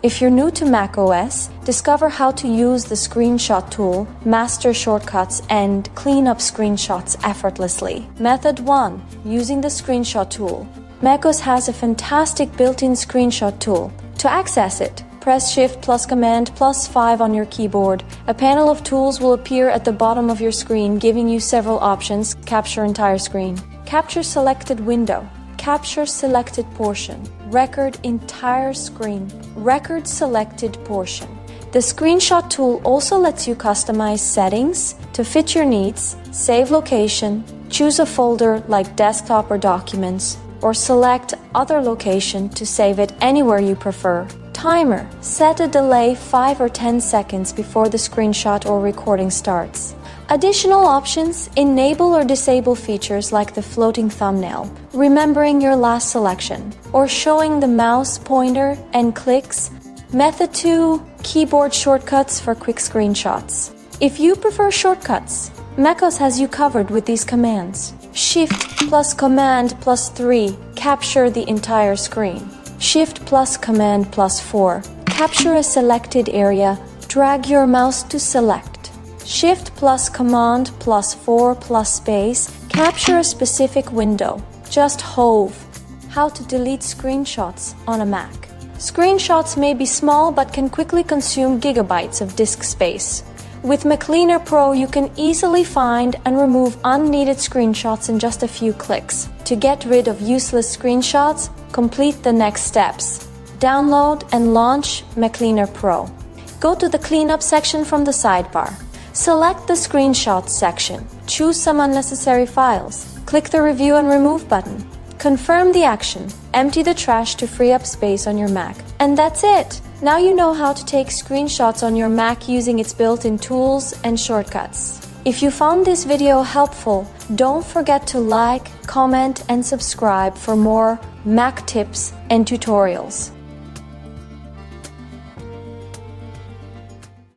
If you're new to macOS, discover how to use the screenshot tool, master shortcuts, and clean up screenshots effortlessly. Method 1. Using the screenshot tool. macOS has a fantastic built-in screenshot tool. To access it, press Shift plus Command plus 5 on your keyboard. A panel of tools will appear at the bottom of your screen, giving you several options. Capture entire screen. Capture selected window. Capture selected portion. Record entire screen. Record selected portion. The screenshot tool also lets you customize settings to fit your needs, save location, choose a folder like desktop or documents, or select other location to save it anywhere you prefer. Timer. Set a delay 5 or 10 seconds before the screenshot or recording starts. Additional options enable or disable features like the floating thumbnail, remembering your last selection, or showing the mouse pointer and clicks. Method 2. Keyboard shortcuts for quick screenshots. If you prefer shortcuts, macOS has you covered with these commands. Shift plus Command plus 3, capture the entire screen. Shift plus Command plus 4, capture a selected area, drag your mouse to select. Shift plus Command plus 4 plus space, capture a specific window. Just hold. How to delete screenshots on a Mac. Screenshots may be small but can quickly consume gigabytes of disk space. With MacLeaner Pro, you can easily find and remove unneeded screenshots in just a few clicks. To get rid of useless screenshots, complete the next steps. Download and launch MacLeaner Pro. Go to the Cleanup section from the sidebar. Select the Screenshots section. Choose some unnecessary files. Click the Review and Remove button. Confirm the action. Empty the trash to free up space on your Mac. And that's it! Now you know how to take screenshots on your Mac using its built-in tools and shortcuts. If you found this video helpful, don't forget to like, comment, and subscribe for more Mac tips and tutorials.